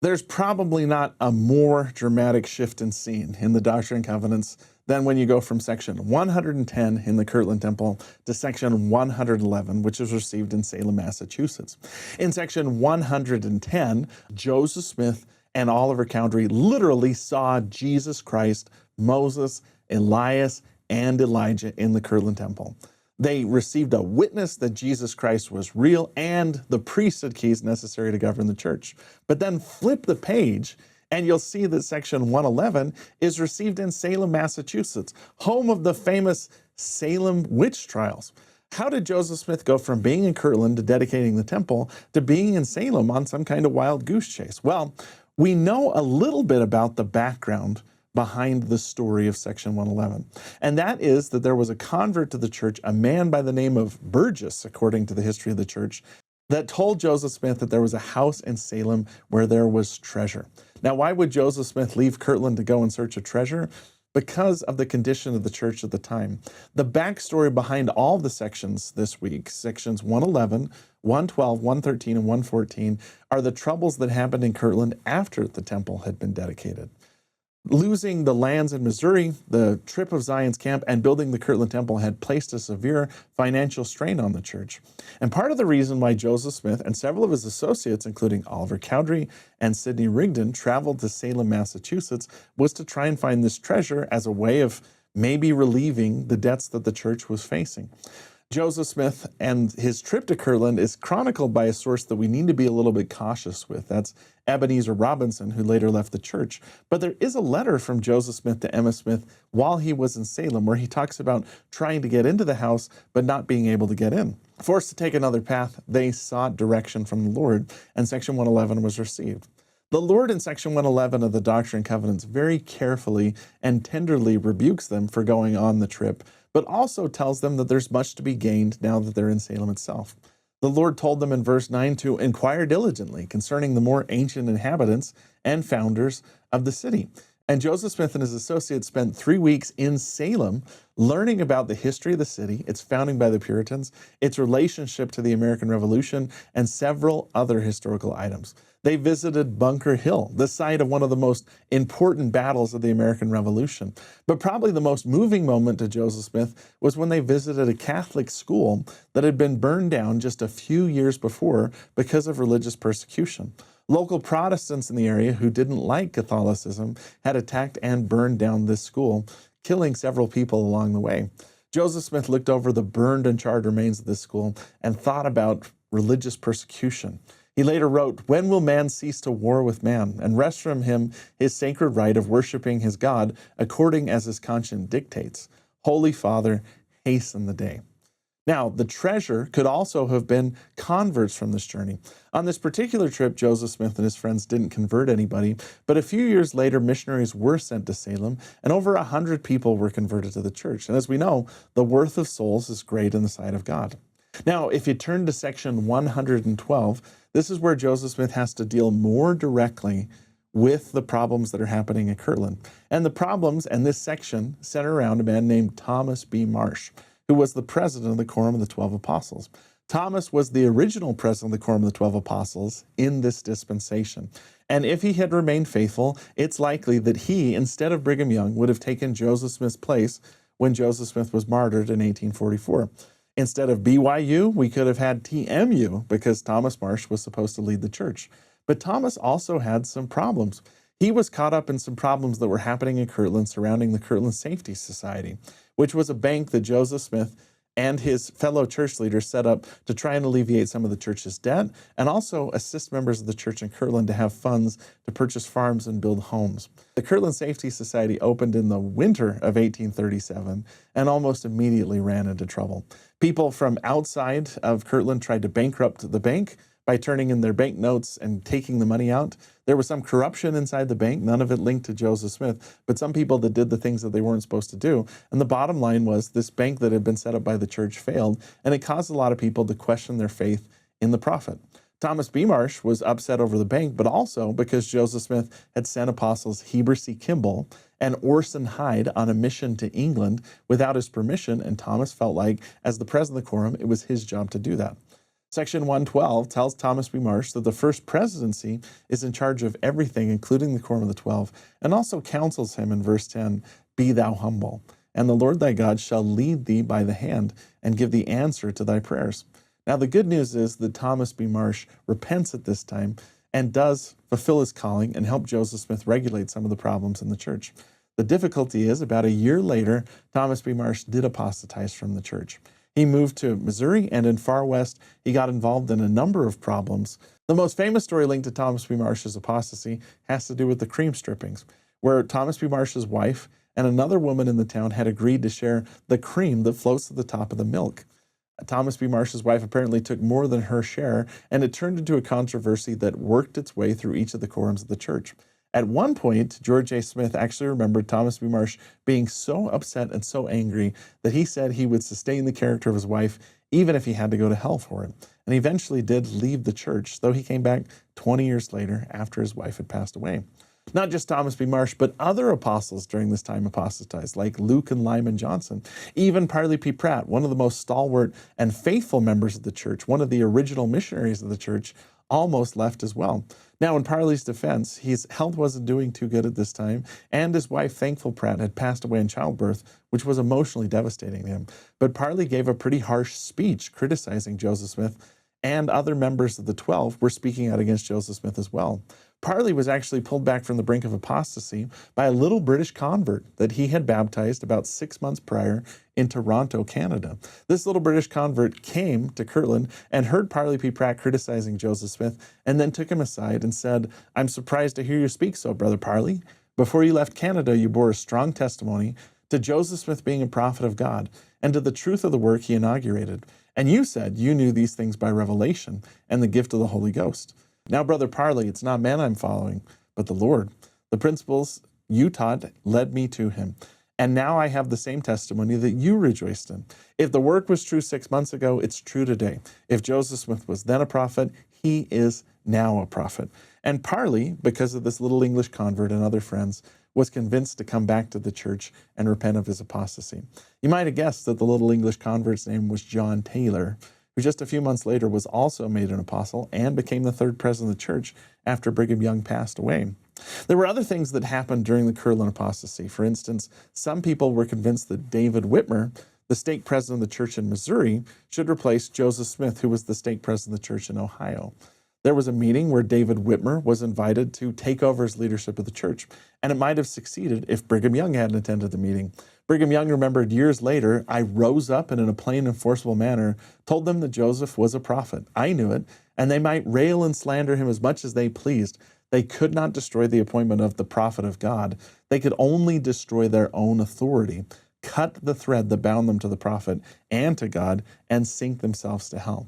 There's probably not a more dramatic shift in scene in the Doctrine and Covenants than when you go from section 110 in the Kirtland Temple to section 111, which is received in Salem, Massachusetts. In section 110, Joseph Smith and Oliver Cowdery literally saw Jesus Christ, Moses, Elias, and Elijah in the Kirtland Temple. They received a witness that Jesus Christ was real and the priesthood keys necessary to govern the church. But then flip the page and you'll see that section 111 is received in Salem, Massachusetts, home of the famous Salem witch trials. How did Joseph Smith go from being in Kirtland to dedicating the temple to being in Salem on some kind of wild goose chase? Well, we know a little bit about the background behind the story of section 111. And that is that there was a convert to the church, a man by the name of Burgess, according to the history of the church, that told Joseph Smith that there was a house in Salem where there was treasure. Now, why would Joseph Smith leave Kirtland to go in search of treasure? Because of the condition of the church at the time. The backstory behind all the sections this week, sections 111, 112, 113, and 114, are the troubles that happened in Kirtland after the temple had been dedicated. Losing the lands in Missouri, the trip of Zion's camp, and building the Kirtland Temple had placed a severe financial strain on the church. And part of the reason why Joseph Smith and several of his associates, including Oliver Cowdery and Sidney Rigdon, traveled to Salem, Massachusetts, was to try and find this treasure as a way of maybe relieving the debts that the church was facing. Joseph Smith and his trip to Kirtland is chronicled by a source that we need to be a little bit cautious with. That's Ebenezer Robinson, who later left the church. But there is a letter from Joseph Smith to Emma Smith while he was in Salem, where he talks about trying to get into the house, but not being able to get in. Forced to take another path, they sought direction from the Lord, and section 111 was received. The Lord in section 111 of the Doctrine and Covenants very carefully and tenderly rebukes them for going on the trip, but also tells them that there's much to be gained now that they're in Salem itself. The Lord told them in verse 9 to inquire diligently concerning the more ancient inhabitants and founders of the city. And Joseph Smith and his associates spent 3 weeks in Salem learning about the history of the city, its founding by the Puritans, its relationship to the American Revolution, and several other historical items. They visited Bunker Hill, the site of one of the most important battles of the American Revolution. But probably the most moving moment to Joseph Smith was when they visited a Catholic school that had been burned down just a few years before because of religious persecution. Local Protestants in the area who didn't like Catholicism had attacked and burned down this school, killing several people along the way. Joseph Smith looked over the burned and charred remains of this school and thought about religious persecution. He later wrote, "When will man cease to war with man and wrest from him his sacred right of worshiping his God according as his conscience dictates? Holy Father, hasten the day." Now, the treasure could also have been converts from this journey. On this particular trip, Joseph Smith and his friends didn't convert anybody, but a few years later, missionaries were sent to Salem, and over 100 people were converted to the church. And as we know, the worth of souls is great in the sight of God. Now, if you turn to section 112, this is where Joseph Smith has to deal more directly with the problems that are happening in Kirtland. And the problems in this section center around a man named Thomas B. Marsh, who was the president of the Quorum of the 12 Apostles. Thomas was the original president of the Quorum of the 12 Apostles in this dispensation. And if he had remained faithful, it's likely that he, instead of Brigham Young, would have taken Joseph Smith's place when Joseph Smith was martyred in 1844. Instead of BYU, we could have had TMU because Thomas Marsh was supposed to lead the church. But Thomas also had some problems. He was caught up in some problems that were happening in Kirtland surrounding the Kirtland Safety Society, which was a bank that Joseph Smith and his fellow church leaders set up to try and alleviate some of the church's debt and also assist members of the church in Kirtland to have funds to purchase farms and build homes. The Kirtland Safety Society opened in the winter of 1837 and almost immediately ran into trouble. People from outside of Kirtland tried to bankrupt the bank by turning in their banknotes and taking the money out. There was some corruption inside the bank, none of it linked to Joseph Smith, but some people that did the things that they weren't supposed to do. And the bottom line was this bank that had been set up by the church failed, and it caused a lot of people to question their faith in the prophet. Thomas B. Marsh was upset over the bank, but also because Joseph Smith had sent apostles Heber C. Kimball and Orson Hyde on a mission to England without his permission, and Thomas felt like, as the president of the quorum, it was his job to do that. Section 112 tells Thomas B. Marsh that the first presidency is in charge of everything, including the Quorum of the 12, and also counsels him in verse 10, "Be thou humble, and the Lord thy God shall lead thee by the hand and give thee answer to thy prayers." Now, the good news is that Thomas B. Marsh repents at this time and does fulfill his calling and help Joseph Smith regulate some of the problems in the church. The difficulty is, about a year later, Thomas B. Marsh did apostatize from the church. He moved to Missouri, and in Far West, he got involved in a number of problems. The most famous story linked to Thomas B. Marsh's apostasy has to do with the cream strippings, where Thomas B. Marsh's wife and another woman in the town had agreed to share the cream that floats to the top of the milk. Thomas B. Marsh's wife apparently took more than her share, and it turned into a controversy that worked its way through each of the quorums of the church. At one point, George A. Smith actually remembered Thomas B. Marsh being so upset and so angry that he said he would sustain the character of his wife even if he had to go to hell for it. And he eventually did leave the church, though he came back 20 years later after his wife had passed away. Not just Thomas B. Marsh, but other apostles during this time apostatized, like Luke and Lyman Johnson. Even Parley P. Pratt, one of the most stalwart and faithful members of the church, one of the original missionaries of the church, almost left as well. Now, in Parley's defense, his health wasn't doing too good at this time, and his wife, Thankful Pratt, had passed away in childbirth, which was emotionally devastating to him. But Parley gave a pretty harsh speech criticizing Joseph Smith, and other members of the 12 were speaking out against Joseph Smith as well. Parley was actually pulled back from the brink of apostasy by a little British convert that he had baptized about 6 months prior in Toronto, Canada. This little British convert came to Kirtland and heard Parley P. Pratt criticizing Joseph Smith, and then took him aside and said, "I'm surprised to hear you speak so, Brother Parley. Before you left Canada, you bore a strong testimony to Joseph Smith being a prophet of God and to the truth of the work he inaugurated. And you said you knew these things by revelation and the gift of the Holy Ghost. Now, Brother Parley, it's not man I'm following, but the Lord. The principles you taught led me to him. And now I have the same testimony that you rejoiced in. If the work was true 6 months ago, it's true today. If Joseph Smith was then a prophet, he is now a prophet." And Parley, because of this little English convert and other friends, was convinced to come back to the church and repent of his apostasy. You might have guessed that the little English convert's name was John Taylor, who just a few months later was also made an apostle and became the third president of the church after Brigham Young passed away. There were other things that happened during the Kirtland apostasy. For instance, some people were convinced that David Whitmer, the stake president of the church in Missouri, should replace Joseph Smith, who was the stake president of the church in Ohio. There was a meeting where David Whitmer was invited to take over as leadership of the church, and it might have succeeded if Brigham Young hadn't attended the meeting. Brigham Young remembered years later, "I rose up and in a plain and forcible manner told them that Joseph was a prophet. I knew it, and they might rail and slander him as much as they pleased. They could not destroy the appointment of the prophet of God. They could only destroy their own authority, cut the thread that bound them to the prophet and to God, and sink themselves to hell."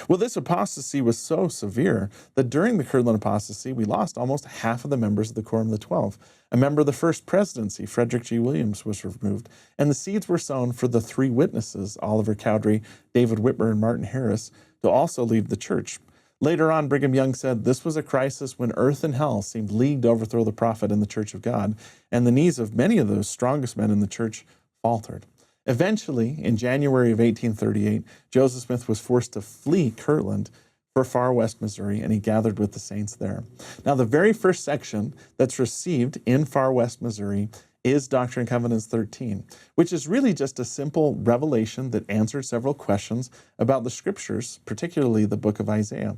Well, this apostasy was so severe that during the Kirtland apostasy, we lost almost half of the members of the Quorum of the 12. A member of the first presidency, Frederick G. Williams, was removed, and the seeds were sown for the three witnesses, Oliver Cowdery, David Whitmer, and Martin Harris, to also leave the church. Later on, Brigham Young said this was a crisis when earth and hell seemed leagued to overthrow the prophet and the church of God, and the knees of many of those strongest men in the church faltered. Eventually, in January of 1838, Joseph Smith was forced to flee Kirtland for Far West Missouri, and he gathered with the saints there. Now, the very first section that's received in Far West Missouri is Doctrine and Covenants 13, which is really just a simple revelation that answers several questions about the scriptures, particularly the book of Isaiah.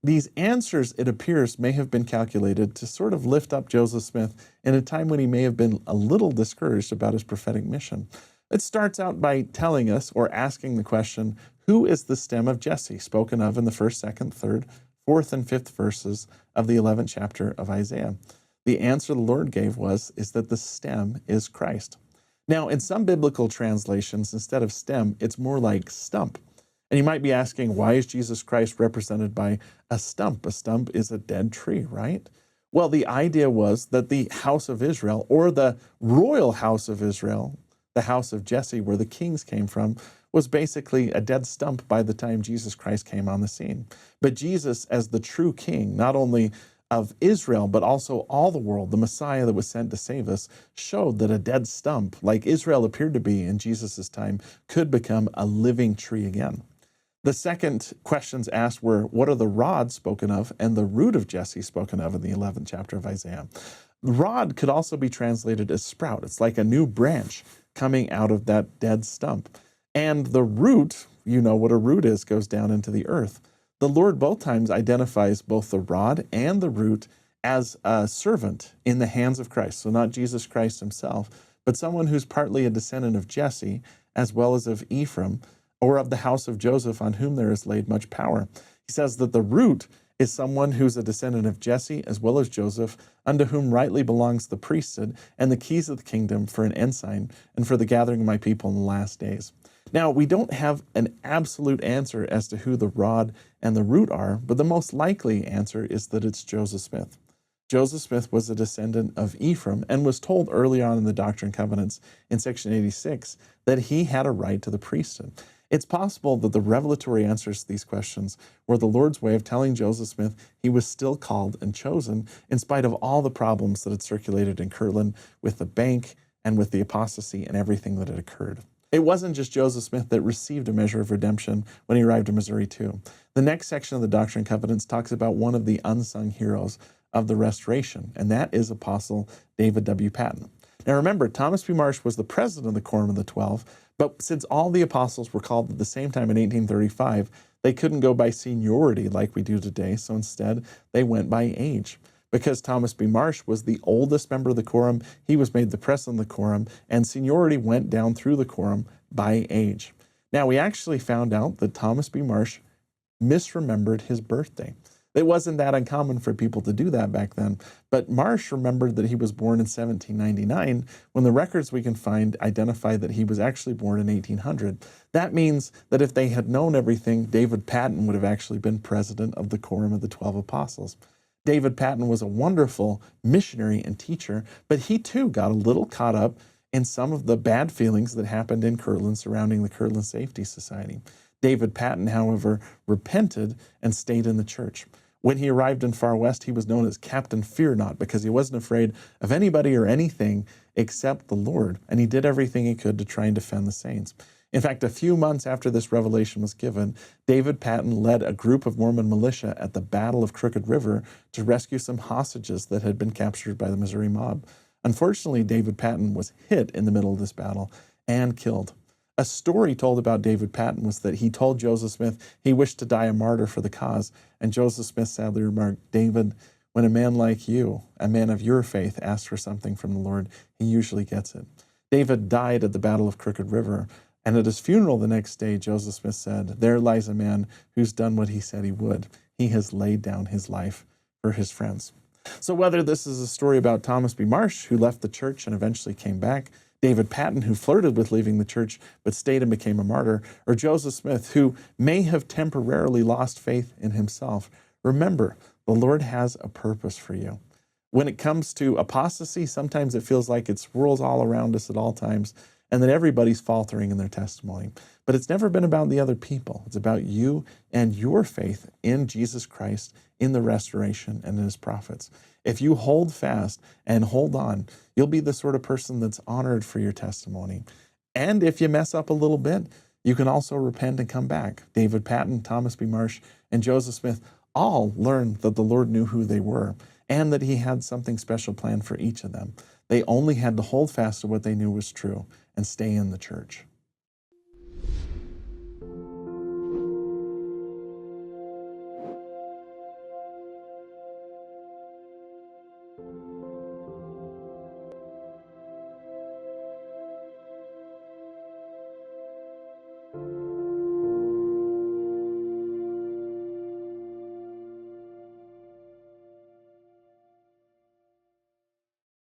These answers, it appears, may have been calculated to sort of lift up Joseph Smith in a time when he may have been a little discouraged about his prophetic mission. It starts out by telling us, or asking the question, who is the stem of Jesse, spoken of in the 1st, 2nd, 3rd, 4th, and 5th verses of the 11th chapter of Isaiah? The answer the Lord gave is that the stem is Christ. Now, in some biblical translations, instead of stem, it's more like stump. And you might be asking, why is Jesus Christ represented by a stump? A stump is a dead tree, right? Well, the idea was that the house of Israel, or the royal house of Israel, the house of Jesse, where the kings came from, was basically a dead stump by the time Jesus Christ came on the scene. But Jesus, as the true king, not only of Israel, but also all the world, the Messiah that was sent to save us, showed that a dead stump, like Israel appeared to be in Jesus' time, could become a living tree again. The second questions asked were, what are the rods spoken of and the root of Jesse spoken of in the 11th chapter of Isaiah? Rod could also be translated as sprout. It's like a new branch coming out of that dead stump. And the root, you know what a root is, goes down into the earth. The Lord both times identifies both the rod and the root as a servant in the hands of Christ. So not Jesus Christ himself, but someone who's partly a descendant of Jesse, as well as of Ephraim, or of the house of Joseph, on whom there is laid much power. He says that the root is someone who's a descendant of Jesse, as well as Joseph, unto whom rightly belongs the priesthood and the keys of the kingdom for an ensign, and for the gathering of my people in the last days. Now, we don't have an absolute answer as to who the rod and the root are, but the most likely answer is that it's Joseph Smith. Joseph Smith was a descendant of Ephraim and was told early on in the Doctrine and Covenants in section 86 that he had a right to the priesthood. It's possible that the revelatory answers to these questions were the Lord's way of telling Joseph Smith he was still called and chosen in spite of all the problems that had circulated in Kirtland with the bank and with the apostasy and everything that had occurred. It wasn't just Joseph Smith that received a measure of redemption when he arrived in Missouri too. The next section of the Doctrine and Covenants talks about one of the unsung heroes of the Restoration, and that is Apostle David W. Patton. Now remember, Thomas B. Marsh was the president of the Quorum of the 12, but since all the apostles were called at the same time in 1835, they couldn't go by seniority like we do today, so instead they went by age. Because Thomas B. Marsh was the oldest member of the Quorum, he was made the president of the Quorum, and seniority went down through the Quorum by age. Now, we actually found out that Thomas B. Marsh misremembered his birthday. It wasn't that uncommon for people to do that back then, but Marsh remembered that he was born in 1799 when the records we can find identify that he was actually born in 1800. That means that if they had known everything, David Patton would have actually been president of the Quorum of the 12 Apostles. David Patton was a wonderful missionary and teacher, but he too got a little caught up in some of the bad feelings that happened in Kirtland surrounding the Kirtland Safety Society. David Patton, however, repented and stayed in the church. When he arrived in Far West, he was known as Captain Fear Not because he wasn't afraid of anybody or anything except the Lord, and he did everything he could to try and defend the saints. In fact, a few months after this revelation was given, David Patton led a group of Mormon militia at the Battle of Crooked River to rescue some hostages that had been captured by the Missouri mob. Unfortunately, David Patton was hit in the middle of this battle and killed. A story told about David Patton was that he told Joseph Smith he wished to die a martyr for the cause, and Joseph Smith sadly remarked, "David, when a man like you, a man of your faith, asks for something from the Lord, he usually gets it." David died at the Battle of Crooked River, and at his funeral the next day, Joseph Smith said, "There lies a man who's done what he said he would. He has laid down his life for his friends." So whether this is a story about Thomas B. Marsh, who left the church and eventually came back, David Patton, who flirted with leaving the church but stayed and became a martyr, or Joseph Smith, who may have temporarily lost faith in himself, remember, the Lord has a purpose for you. When it comes to apostasy, sometimes it feels like it swirls all around us at all times, and that everybody's faltering in their testimony. But it's never been about the other people. It's about you and your faith in Jesus Christ, in the restoration, and in his prophets. If you hold fast and hold on, you'll be the sort of person that's honored for your testimony. And if you mess up a little bit, you can also repent and come back. David Patton, Thomas B. Marsh, and Joseph Smith all learned that the Lord knew who they were and that he had something special planned for each of them. They only had to hold fast to what they knew was true and stay in the church.